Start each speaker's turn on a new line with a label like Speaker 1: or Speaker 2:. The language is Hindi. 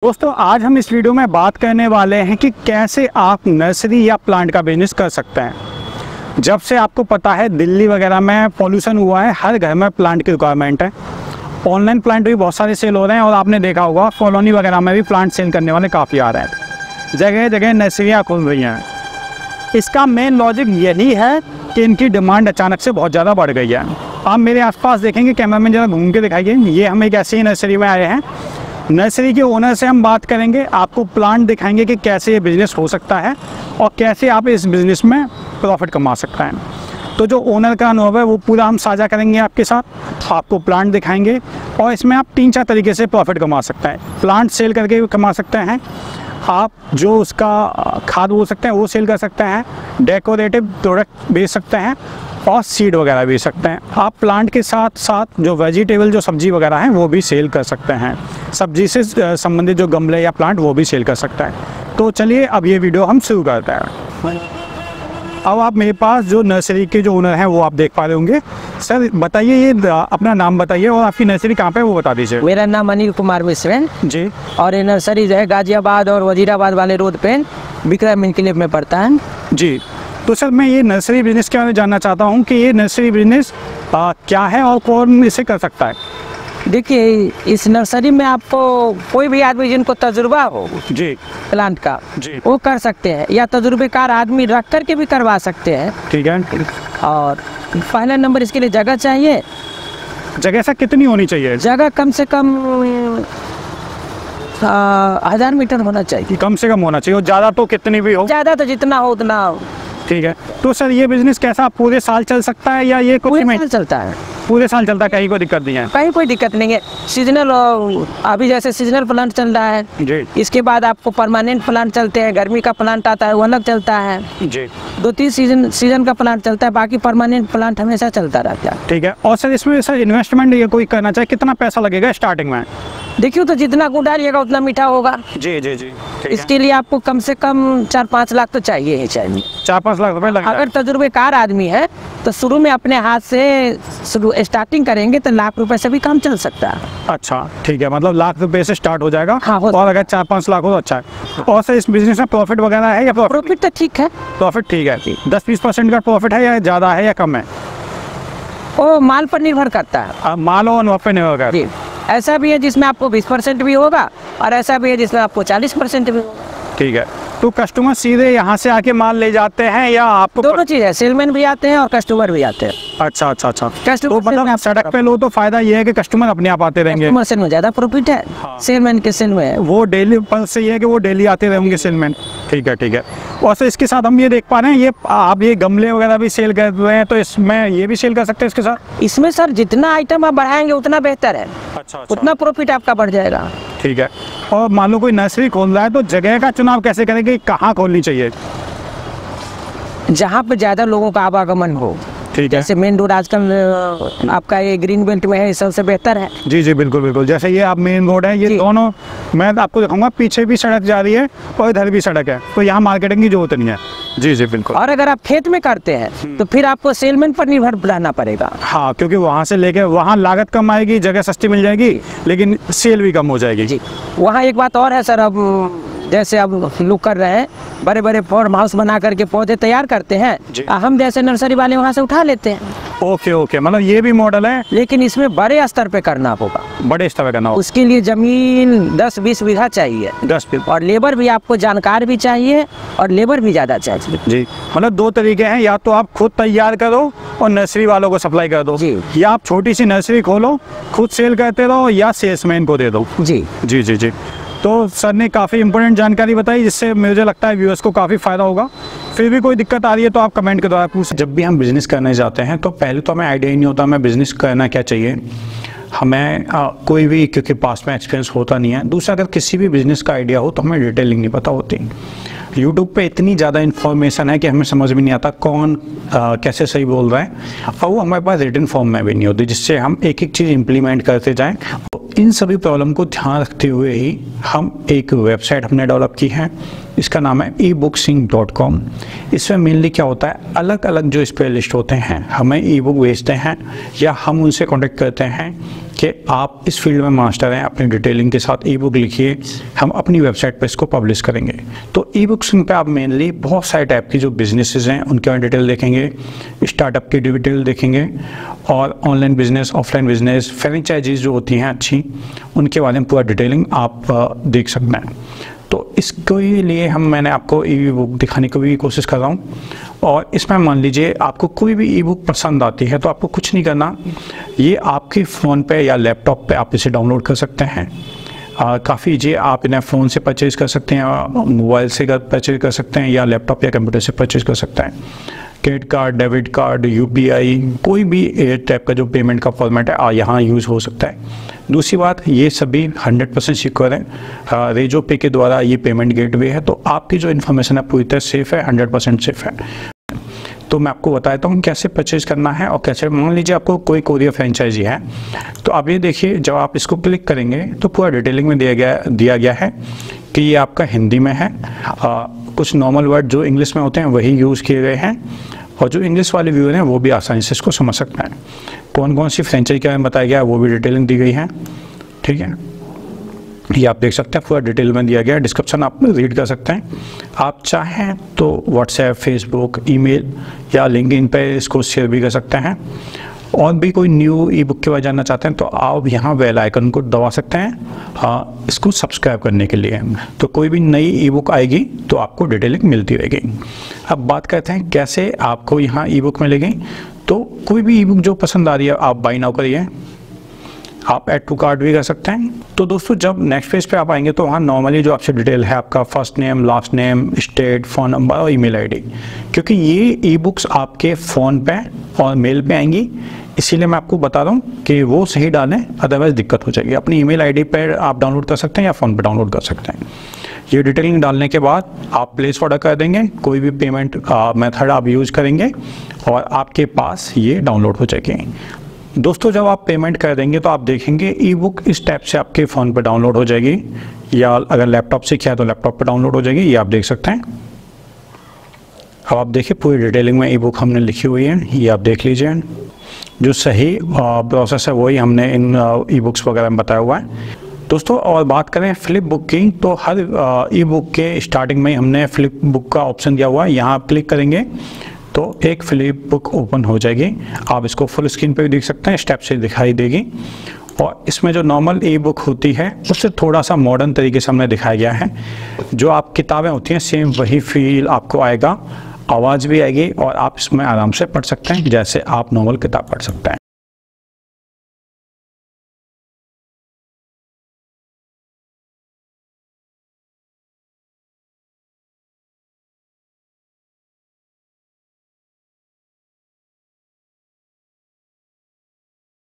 Speaker 1: दोस्तों आज हम इस वीडियो में बात करने वाले हैं कि कैसे आप नर्सरी या प्लांट का बिजनेस कर सकते हैं। जब से आपको पता है दिल्ली वगैरह में पॉल्यूशन हुआ है, हर घर में प्लांट की रिक्वायरमेंट है। ऑनलाइन प्लांट भी बहुत सारे सेल हो रहे हैं और आपने देखा होगा कॉलोनी वगैरह में भी प्लांट सेल करने वाले काफ़ी आ रहे हैं। जगह जगह नर्सरियाँ खुल रही हैं। इसका मेन लॉजिक यही है कि इनकी डिमांड अचानक से बहुत ज़्यादा बढ़ गई है। आप मेरे आसपास देखेंगे, कैमरा में ज़रा घूम के दिखाइए, ये हम एक ऐसी ही नर्सरी में आए हैं। नर्सरी के ओनर से हम बात करेंगे, आपको प्लांट दिखाएंगे कि कैसे ये बिज़नेस हो सकता है और कैसे आप इस बिज़नेस में प्रॉफिट कमा सकते हैं। तो जो ओनर का अनुभव है वो पूरा हम साझा करेंगे आपके साथ। आपको प्लांट दिखाएंगे और इसमें आप 3-4 तरीके से प्रॉफिट कमा सकते हैं। प्लांट सेल करके भी कमा सकते हैं, आप जो उसका खाद बोल सकते हैं वो सेल कर सकते हैं, डेकोरेटिव प्रोडक्ट बेच सकते हैं और सीड वगैरह बेच सकते हैं। आप प्लांट के साथ साथ जो वेजिटेबल जो सब्जी वगैरह हैं वो भी सेल कर सकते हैं। सब्जी से संबंधित जो गमले या प्लांट वो भी सेल कर सकता है। तो चलिए अब ये वीडियो हम शुरू करते हैं। अब आप मेरे पास जो नर्सरी के जो ओनर हैं वो आप देख पा रहे होंगे। सर बताइए, ये अपना नाम बताइए और आपकी नर्सरी कहाँ पे है वो बता दीजिए।
Speaker 2: मेरा नाम अनिल कुमार मिश्र है
Speaker 1: जी,
Speaker 2: और ये नर्सरी जो है गाजियाबाद और वजीराबाद वाले रोड पे विक्रम इनक्लेव में पड़ता है
Speaker 1: जी। तो सर मैं ये नर्सरी बिजनेस के बारे में जानना चाहता हूँ कि ये नर्सरी बिजनेस क्या है और कौन इसे कर सकता है।
Speaker 2: देखिए, इस नर्सरी में आपको कोई भी आदमी जिनको तजुर्बा हो
Speaker 1: जी
Speaker 2: प्लांट का
Speaker 1: जी,
Speaker 2: वो कर सकते हैं, या तजुर्बेकार आदमी रख करके भी करवा सकते हैं।
Speaker 1: ठीक है।
Speaker 2: और पहला नंबर इसके लिए जगह चाहिए।
Speaker 1: जगह सर कितनी होनी चाहिए?
Speaker 2: जगह कम से कम 1000 मीटर होना चाहिए।
Speaker 1: कम से कम होना चाहिए और ज़्यादा तो कितनी भी हो।
Speaker 2: ज़्यादा तो जितना हो उतना हो।
Speaker 1: ठीक है। तो सर ये बिजनेस कैसा पूरे साल चल सकता है या ये कुछ
Speaker 2: पूरे
Speaker 1: में
Speaker 2: साल चलता है?
Speaker 1: पूरे साल चलता है, कहीं कोई दिक्कत नहीं है?
Speaker 2: कहीं कोई दिक्कत नहीं है। सीजनल, अभी जैसे सीजनल प्लांट चल रहा है
Speaker 1: जी
Speaker 2: इसके बाद आपको परमानेंट प्लांट चलते हैं। गर्मी का प्लांट आता है वो अलग चलता है।
Speaker 1: जी,
Speaker 2: 2-3 सीजन का प्लांट चलता है, बाकी परमानेंट प्लांट हमेशा चलता रहता है।
Speaker 1: ठीक है। और सर इसमें सर इन्वेस्टमेंट ये कोई करना चाहे कितना पैसा लगेगा स्टार्टिंग में?
Speaker 2: देखिए, तो जितना गुड़ डालिएगा उतना मीठा होगा।
Speaker 1: जी जी जी, ठीक है।
Speaker 2: इसके लिए आपको कम से कम 4-5 लाख तो चाहिए ही चाहिए।
Speaker 1: 4-5 लाख रुपए लगेगा।
Speaker 2: अगर तजुर्बेकार आदमी है तो शुरू में अपने हाथ से स्टार्टिंग करेंगे तो लाख रुपए से भी काम चल सकता है।
Speaker 1: अच्छा ठीक है, मतलब लाख रुपए से स्टार्ट हो जाएगा।
Speaker 2: हाँ,
Speaker 1: और अगर 4-5 लाख हो तो अच्छा है। और सर इस बिजनेस में प्रॉफिट वगैरह है या
Speaker 2: प्रॉफिट तो ठीक है।
Speaker 1: प्रॉफिट ठीक है, 10-20% का प्रॉफिट है या ज़्यादा है या कम है?
Speaker 2: वो माल पर निर्भर करता है।
Speaker 1: माल और अनुभव पे निर्भर करता है।
Speaker 2: जी, ऐसा भी है जिसमें आपको 20% भी होगा और ऐसा भी है जिसमें आपको 40% भी होगा।
Speaker 1: ठीक है। तो कस्टमर सीधे यहाँ से आके माल ले जाते हैं या आपको?
Speaker 2: दोनों चीज़ है, सेलमैन भी आते हैं और कस्टमर भी आते हैं।
Speaker 1: अच्छा अच्छा अच्छा।
Speaker 2: कस्टमर
Speaker 1: तो मतलब सड़क पे लो तो फायदा ये है कि कस्टमर अपने आप आते रहेंगे।
Speaker 2: कस्टमर सेल में ज़्यादा प्रॉफिट है।
Speaker 1: हाँ।
Speaker 2: सेलमैन के सेल में
Speaker 1: वो डेली पर से ये है कि वो डेली आते रहेंगे सेलमैन। ठीक है ठीक है। और सर इसके साथ हम ये देख पा रहे हैं, ये आप ये गमले वगैरह भी सेल कर रहे हैं, तो इसमें ये भी सेल कर सकते हैं इसके साथ?
Speaker 2: इसमें सर जितना आइटम आप बढ़ाएंगे उतना बेहतर है।
Speaker 1: अच्छा,
Speaker 2: उतना प्रॉफिट आपका बढ़ जाएगा।
Speaker 1: ठीक है। और मान लो कोई नर्सरी खोल रहा है तो जगह का चुनाव कैसे करेंगे, कहाँ खोलनी चाहिए?
Speaker 2: जहाँ पे ज़्यादा लोगों का आवागमन हो।
Speaker 1: ठीक है।
Speaker 2: जैसे मेन रोड आजकल आपका ये ग्रीन बेल्ट में है, सबसे बेहतर है।
Speaker 1: जी जी बिल्कुल बिल्कुल। जैसे ये आप मेन रोड है, ये दोनों मैं आपको दिखाऊंगा, पीछे भी सड़क जा रही है और इधर भी सड़क है, तो यहाँ मार्केटिंग की जरूरत नहीं है। जी जी बिल्कुल।
Speaker 2: और अगर आप खेत में करते हैं तो फिर आपको सेलमैन पर निर्भर रहना पड़ेगा।
Speaker 1: हाँ, क्योंकि वहाँ से लेके वहाँ लागत कम आएगी, जगह सस्ती मिल जाएगी, लेकिन सेल भी कम हो जाएगी।
Speaker 2: जी, वहाँ एक बात और है सर, अब जैसे अब लोग कर रहे हैं बड़े बड़े फार्म हाउस बना करके पौधे तैयार करते हैं, हम जैसे नर्सरी वाले वहाँ से उठा लेते हैं।
Speaker 1: ओके ओके, मतलब ये भी मॉडल है,
Speaker 2: लेकिन इसमें बड़े स्तर पे करना होगा।
Speaker 1: बड़े स्तर पे करना होगा।
Speaker 2: उसके लिए जमीन 10-20 बीघा चाहिए,
Speaker 1: 10
Speaker 2: और लेबर भी आपको जानकार भी चाहिए और लेबर भी ज़्यादा चाहिए।
Speaker 1: जी, मतलब 2 तरीके हैं, या तो आप खुद तैयार करो और नर्सरी वालों को सप्लाई कर दो, या आप छोटी सी नर्सरी खोलो, खुद सेल करते रहो या सेल्समैन को दे दो।
Speaker 2: जी
Speaker 1: जी जी जी। तो सर ने काफ़ी इंपॉर्टेंट जानकारी बताई, जिससे मुझे लगता है व्यूअर्स को काफ़ी फ़ायदा होगा। फिर भी कोई दिक्कत आ रही है तो आप कमेंट के द्वारा पूछ। जब भी हम बिज़नेस करने जाते हैं तो पहले तो हमें आइडिया ही नहीं होता हमें बिज़नेस करना क्या चाहिए, हमें कोई भी, क्योंकि पास में एक्सपीरियंस होता नहीं है। दूसरा, अगर किसी भी बिज़नेस का आइडिया हो तो हमें डिटेलिंग नहीं पता होती। यूट्यूब पे इतनी ज़्यादा इन्फॉर्मेशन है कि हमें समझ में नहीं आता कौन कैसे सही बोल रहा है, और वो हमारे पास रिटन फॉर्म में भी नहीं होती, जिससे हम एक एक चीज़ इम्प्लीमेंट करते जाएं। इन सभी प्रॉब्लम को ध्यान रखते हुए ही हम एक वेबसाइट हमने डेवलप की है, इसका नाम है ebooksync.com। इसमें मेनली क्या होता है, अलग अलग जो स्पेशलिस्ट होते हैं हमें ई बुक भेजते हैं या हम उनसे कॉन्टेक्ट करते हैं कि आप इस फील्ड में मास्टर हैं, अपनी डिटेलिंग के साथ ई बुक लिखिए, हम अपनी वेबसाइट पर इसको पब्लिश करेंगे। तो ई बुक्स पे आप मेनली बहुत सारे टाइप की जो बिजनेसेस हैं उनके बारे में डिटेल देखेंगे, स्टार्टअप की डिटेल देखेंगे, और online business, offline business, franchises जो होती हैं अच्छी, उनके बारे में पूरा डिटेलिंग आप देख सकते हैं। तो इसके लिए मैंने आपको ई बुक दिखाने की भी कोशिश कर रहा हूँ। और इसमें मान लीजिए आपको कोई भी ई बुक पसंद आती है तो आपको कुछ नहीं करना, ये आपके फ़ोन पे या लैपटॉप पे आप इसे डाउनलोड कर सकते हैं। काफ़ी ईजी, आप इन्हें फ़ोन से परचेज़ कर सकते हैं, मोबाइल से परचेज़ कर सकते हैं, या लैपटॉप या कंप्यूटर से परचेज़ कर सकते हैं। Credit card, debit card, UPI, कोई भी टाइप का जो पेमेंट का फॉर्मेट है यहाँ यूज़ हो सकता है। दूसरी बात, ये सभी 100% सिक्योर है। रेजो पे के द्वारा ये पेमेंट गेटवे है, तो आपकी जो इन्फॉर्मेशन है पूरी तरह सेफ़ है, 100% सेफ़ है। तो मैं आपको बताता हूँ कैसे परचेज करना है और कैसे। मान लीजिए आपको कोई कोरियर फ्रेंचाइजी है, तो अब ये देखिए जब आप इसको क्लिक करेंगे तो पूरा डिटेलिंग में दिया गया है कि ये आपका हिंदी में है। कुछ नॉर्मल वर्ड जो इंग्लिश में होते हैं वही यूज़ किए गए हैं, और जो इंग्लिश वाले व्यूअर हैं वो भी आसानी से इसको समझ सकते हैं। कौन कौन सी फ्रेंचाइजी के बारे में बताया गया है वो भी डिटेलिंग दी गई है, ठीक है। ये आप देख सकते हैं, पूरा डिटेल में दिया गया है। डिस्क्रिप्शन आप रीड कर सकते हैं। आप चाहें तो व्हाट्सएप, फेसबुक, ईमेल या लिंक्डइन पे इसको शेयर भी कर सकते हैं। और भी कोई न्यू ई बुक के बारे जानना चाहते हैं तो आप यहाँ बेल आइकन को दबा सकते हैं इसको सब्सक्राइब करने के लिए। तो कोई भी नई ई बुक आएगी तो आपको डिटेलिंग मिलती रहेगी। अब बात करते हैं कैसे आपको यहाँ ई बुक मिलेगी। तो कोई भी ई बुक जो पसंद आ रही है आप बाय नाउ करिए, आप ऐड टू कार्ट भी कर सकते हैं। तो दोस्तों जब नेक्स्ट पेज पे आप आएंगे तो वहाँ नॉर्मली जो आपसे डिटेल है, आपका first name, last name, state, phone number और ईमेल आईडी, क्योंकि ये ई बुक्स आपके फ़ोन पे और मेल पे आएंगी, इसीलिए मैं आपको बता रहा हूँ कि वो सही डालें, अदरवाइज़ दिक्कत हो जाएगी। अपनी ईमेल आईडी पर आप डाउनलोड कर सकते हैं या फ़ोन पर डाउनलोड कर सकते हैं। ये डिटेलिंग डालने के बाद आप प्लेस ऑर्डर कर देंगे, कोई भी पेमेंट मेथड आप यूज़ करेंगे और आपके पास ये डाउनलोड हो जाएगी। दोस्तों जब आप पेमेंट कर देंगे तो आप देखेंगे ई बुक इस टाइप से आपके फ़ोन पर डाउनलोड हो जाएगी, या अगर लैपटॉप से किया तो लैपटॉप पर डाउनलोड हो जाएगी। ये आप देख सकते हैं। अब आप देखिए पूरी डिटेलिंग में ई बुक हमने लिखी हुई है, ये आप देख लीजिए। जो सही प्रोसेस है वही हमने इन ई बुक्स वगैरह में बताया हुआ है। दोस्तों और बात करें फ्लिप बुक की, तो हर ई बुक के स्टार्टिंग में हमने फ्लिप बुक का ऑप्शन दिया हुआ है। यहाँ आप क्लिक करेंगे तो एक फ्लिप बुक ओपन हो जाएगी। आप इसको फुल स्क्रीन पे भी देख सकते हैं, स्टेप से दिखाई देगी। और इसमें जो नॉर्मल ई बुक होती है उससे थोड़ा सा मॉडर्न तरीके से हमने दिखाया गया है। जो आप किताबें होती हैं सेम वही फील आपको आएगा, आवाज़ भी आएगी और आप इसमें आराम से पढ़ सकते हैं जैसे आप नॉर्मल किताब पढ़ सकते हैं।